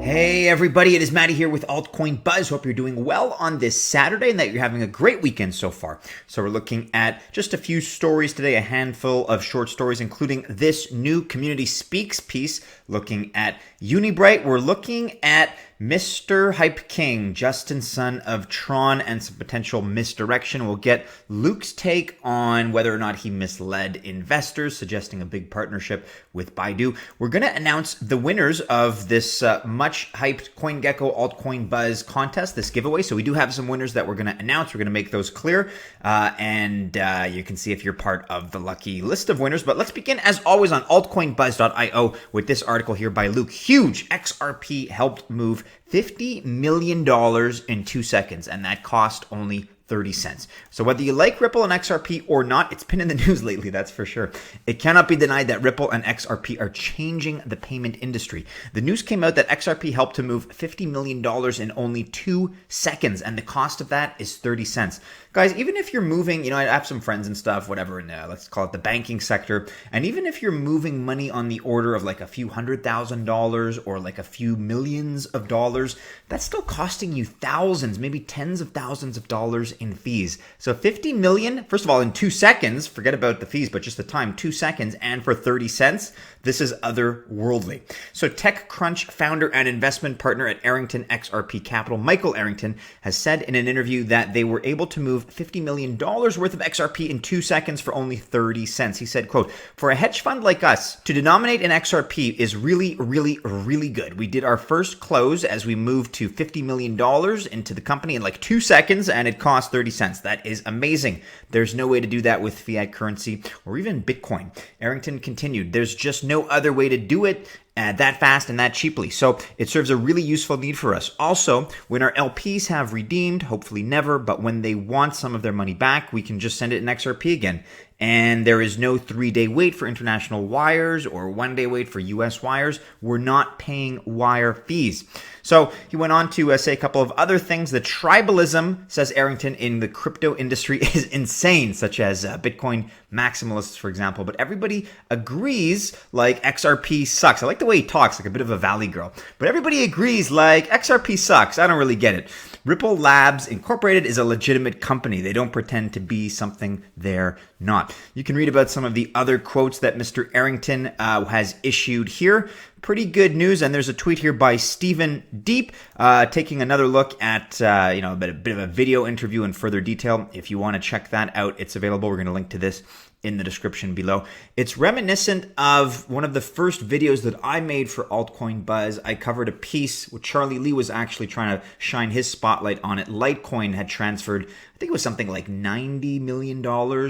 Hey everybody, it is Mattie here with Altcoin Buzz. Hope you're doing well on this Saturday and that you're having a great weekend so far. So we're looking at just a few stories today, a handful of short stories, including this new Community Speaks piece looking at Unibright. We're looking at Mr. Hype King, Justin, son of Tron, and some potential misdirection. We'll get Luke's take on whether or not he misled investors, suggesting a big partnership with Baidu. We're going to announce the winners of this much hyped CoinGecko Altcoin Buzz contest, this giveaway. So we do have some winners that we're going to announce. We're going to make those clear, and you can see if you're part of the lucky list of winners. But let's begin, as always, on altcoinbuzz.io with this article here by Luke. Huge XRP helped move $50 million in 2 seconds, and that cost only 30 cents. So whether you like Ripple and XRP or not, it's been in the news lately, that's for sure. It cannot be denied that Ripple and XRP are changing the payment industry. The news came out that XRP helped to move $50 million in only 2 seconds, and the cost of that is 30 cents. Guys, even if you're moving, I have some friends and stuff, whatever, in let's call it the banking sector, and even if you're moving money on the order of like a few $100,000 or like a few millions of dollars, that's still costing you thousands, maybe tens of thousands of dollars in fees. So 50 million, first of all, in 2 seconds, forget about the fees, but just the time, 2 seconds, and for 30 cents, this is otherworldly. So TechCrunch founder and investment partner at Arrington XRP Capital, Michael Arrington, has said in an interview that they were able to move $50 million worth of XRP in 2 seconds for only 30 cents. He said, quote, "For a hedge fund like us, to denominate an XRP is really, really, really good. We did our first close as we moved to $50 million into the company in like 2 seconds, and it cost 30 cents. That is amazing. There's no way to do that with fiat currency or even Bitcoin." Arrington continued, "There's just no other way to do it that fast and that cheaply. So it serves a really useful need for us. Also, when our LPs have redeemed, hopefully never, but when they want some of their money back, we can just send it in XRP again. And there is no 3-day wait for international wires or 1-day wait for US wires. We're not paying wire fees." So he went on to say a couple of other things. The tribalism, says Arrington, in the crypto industry is insane, such as Bitcoin maximalists, for example. But everybody agrees like XRP sucks. I like the way he talks, like a bit of a Valley girl. But everybody agrees like XRP sucks. I don't really get it. Ripple Labs Incorporated is a legitimate company. They don't pretend to be something they're not. You can read about some of the other quotes that Mr. Arrington has issued here. Pretty good news, and there's a tweet here by Stephen Deep taking another look at a bit of a video interview in further detail. If you want to check that out, it's available. We're going to link to this in the description below. It's reminiscent of one of the first videos that I made for Altcoin Buzz. I covered a piece where Charlie Lee was actually trying to shine his spotlight on it. Litecoin had transferred, I think it was something like $90 million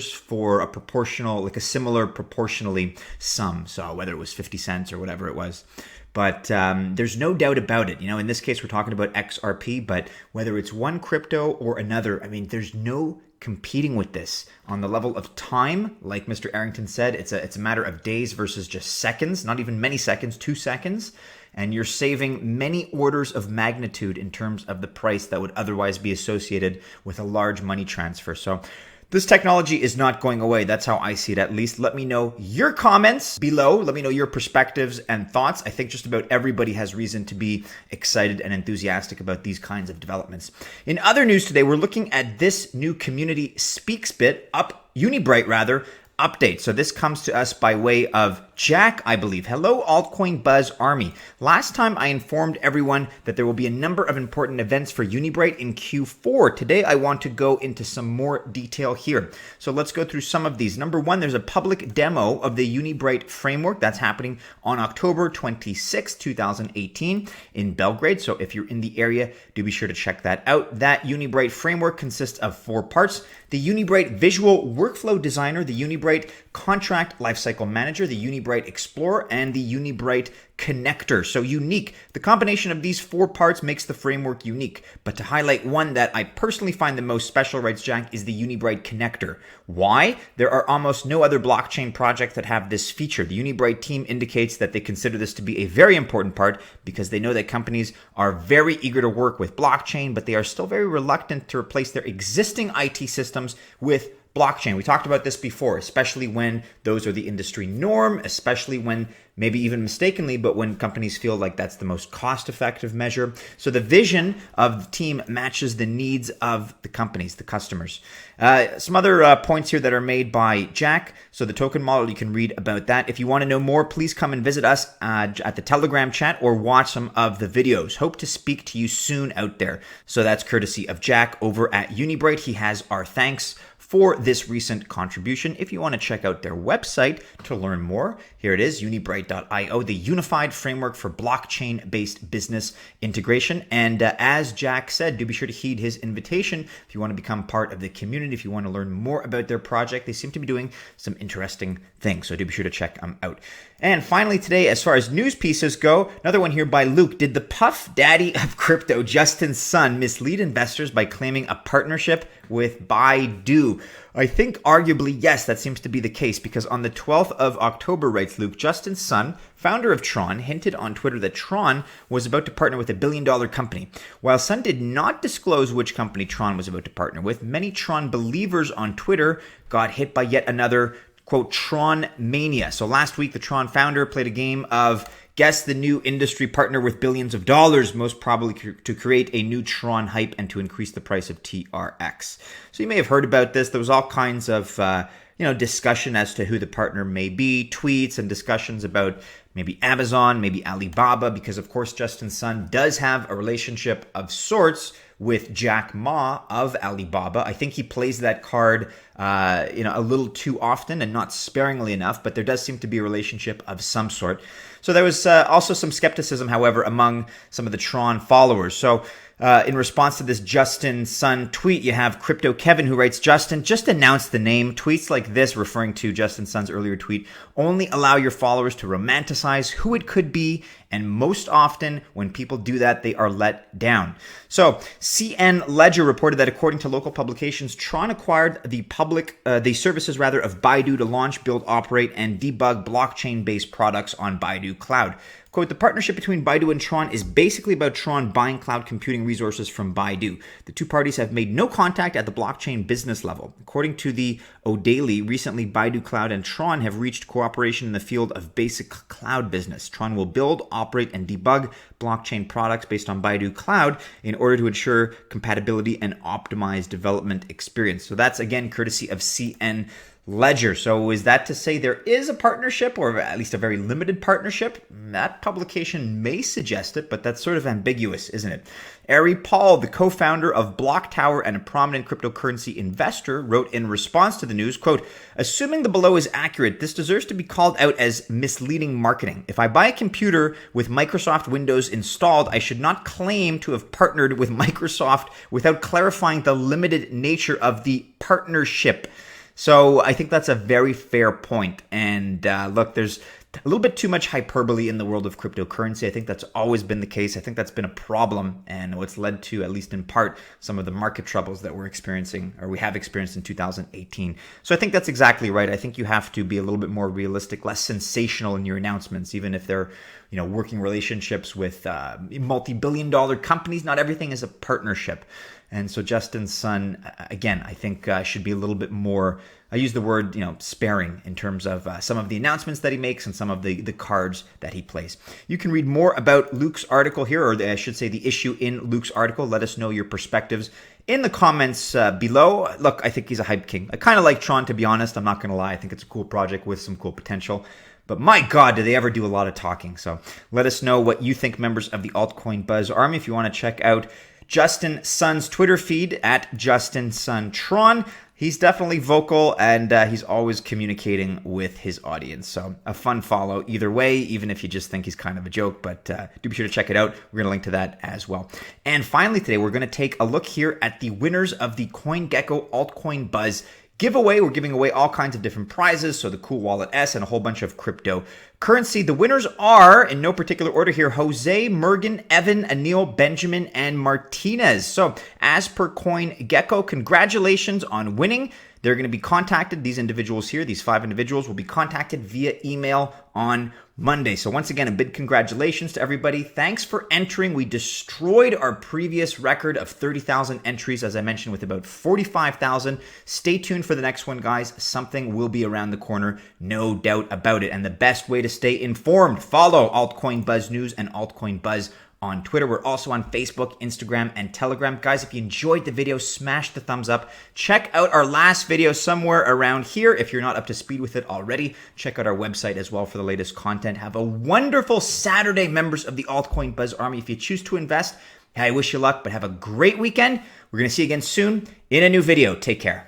for a proportional, like a similar proportionally sum. So whether it was 50 cents or whatever it was. But there's no doubt about it. In this case, we're talking about XRP, but whether it's one crypto or another, there's no competing with this on the level of time. Like Mr. Arrington said, it's a matter of days versus just seconds, not even many seconds, 2 seconds. And you're saving many orders of magnitude in terms of the price that would otherwise be associated with a large money transfer. So this technology is not going away. That's how I see it, at least. Let me know your comments below. Let me know your perspectives and thoughts. I think just about everybody has reason to be excited and enthusiastic about these kinds of developments. In other news today, we're looking at this new Community Speaks Unibright update. So this comes to us by way of Jack, I believe. Hello, Altcoin Buzz Army. Last time I informed everyone that there will be a number of important events for Unibright in Q4. Today I want to go into some more detail here. So let's go through some of these. Number one, there's a public demo of the Unibright framework that's happening on October 26, 2018 in Belgrade. So if you're in the area, do be sure to check that out. That Unibright framework consists of 4 parts: the Unibright Visual Workflow Designer, the Unibright Contract Lifecycle Manager, the Unibright Explorer, and the Unibright Connector. So unique. The combination of these 4 parts makes the framework unique. But to highlight one that I personally find the most special, writes Jack, is the Unibright Connector. Why? There are almost no other blockchain projects that have this feature. The Unibright team indicates that they consider this to be a very important part because they know that companies are very eager to work with blockchain, but they are still very reluctant to replace their existing IT systems with blockchain. We talked about this before, especially when those are the industry norm, especially when maybe even mistakenly, but when companies feel like that's the most cost-effective measure. So the vision of the team matches the needs of the companies, the customers. Some other points here that are made by Jack. So the token model, you can read about that. If you want to know more, please come and visit us at the Telegram chat or watch some of the videos. Hope to speak to you soon out there. So that's courtesy of Jack over at Unibright. He has our thanks for this recent contribution. If you want to check out their website to learn more, here it is, unibright.io, the unified framework for blockchain-based business integration. And as Jack said, do be sure to heed his invitation if you want to become part of the community, if you want to learn more about their project. They seem to be doing some interesting things, so do be sure to check them out. And finally today, as far as news pieces go, another one here by Luke. Did the Puff Daddy of crypto, Justin Sun, mislead investors by claiming a partnership with Baidu? I think arguably, yes, that seems to be the case, because on the 12th of October, writes Luke, Justin Sun, founder of Tron, hinted on Twitter that Tron was about to partner with a billion-dollar company. While Sun did not disclose which company Tron was about to partner with, many Tron believers on Twitter got hit by yet another, quote, Tron mania. So last week, the Tron founder played a game of guess the new industry partner with billions of dollars, most probably to create a new Tron hype and to increase the price of TRX. So you may have heard about this. There was all kinds of discussion as to who the partner may be, tweets and discussions about maybe Amazon, maybe Alibaba, because of course Justin Sun does have a relationship of sorts with Jack Ma of Alibaba. I think he plays that card a little too often and not sparingly enough, but there does seem to be a relationship of some sort. So there was also some skepticism, however, among some of the Tron followers. So in response to this Justin Sun tweet, you have Crypto Kevin who writes, Justin, just announce the name. Tweets like this, referring to Justin Sun's earlier tweet, only allow your followers to romanticize who it could be. And most often when people do that, they are let down. So CN Ledger reported that according to local publications, Tron acquired the services of Baidu to launch, build, operate, and debug blockchain-based products on Baidu Cloud. Quote, the partnership between Baidu and Tron is basically about Tron buying cloud computing resources from Baidu. The two parties have made no contact at the blockchain business level. According to the O'Daily, recently Baidu Cloud and Tron have reached cooperation in the field of basic cloud business. Tron will build, operate, and debug blockchain products based on Baidu Cloud in order to ensure compatibility and optimized development experience. So that's, again, courtesy of CN Ledger. So is that to say there is a partnership, or at least a very limited partnership? That publication may suggest it, but that's sort of ambiguous, isn't it? Ari Paul, the co-founder of Block Tower and a prominent cryptocurrency investor, wrote in response to the news, quote, assuming the below is accurate, this deserves to be called out as misleading marketing. If I buy a computer with Microsoft Windows installed, I should not claim to have partnered with Microsoft without clarifying the limited nature of the partnership. So I think that's a very fair point. And look, there's a little bit too much hyperbole in the world of cryptocurrency. I think that's always been the case. I think that's been a problem, and what's led to, at least in part, some of the market troubles that we're experiencing, or we have experienced in 2018. So I think that's exactly right. I think you have to be a little bit more realistic, less sensational in your announcements, even if they're working relationships with multi-billion-dollar companies. Not everything is a partnership. And so Justin Sun, again, I think should be a little bit more, I use the word, sparing in terms of some of the announcements that he makes and some of the cards that he plays. You can read more about Luke's article here, or I should say the issue in Luke's article. Let us know your perspectives in the comments below. Look, I think he's a hype king. I kind of like Tron, to be honest. I'm not going to lie. I think it's a cool project with some cool potential. But my God, do they ever do a lot of talking. So let us know what you think, members of the Altcoin Buzz Army. If you want to check out Justin Sun's Twitter feed at Justin Sun Tron. He's definitely vocal, and he's always communicating with his audience. So a fun follow either way, even if you just think he's kind of a joke. But do be sure to check it out. We're going to link to that as well. And finally today, we're going to take a look here at the winners of the CoinGecko Altcoin Buzz giveaway. We're giving away all kinds of different prizes, so the Cool Wallet S and a whole bunch of cryptocurrency. The winners are, in no particular order here, Jose, Mergen, Evan, Anil, Benjamin, and Martinez. So as per CoinGecko, congratulations on winning. They're going to be contacted. These individuals here, these 5 individuals, will be contacted via email on Monday. So once again, a big congratulations to everybody. Thanks for entering. We destroyed our previous record of 30,000 entries, as I mentioned, with about 45,000. Stay tuned for the next one, guys. Something will be around the corner, no doubt about it. And the best way to stay informed, follow Altcoin Buzz News and Altcoin Buzz on Twitter. We're also on Facebook, Instagram, and Telegram. Guys, if you enjoyed the video, smash the thumbs up. Check out our last video somewhere around here. If you're not up to speed with it already, check out our website as well for the latest content. Have a wonderful Saturday, members of the Altcoin Buzz Army. If you choose to invest, I wish you luck, but have a great weekend. We're going to see you again soon in a new video. Take care.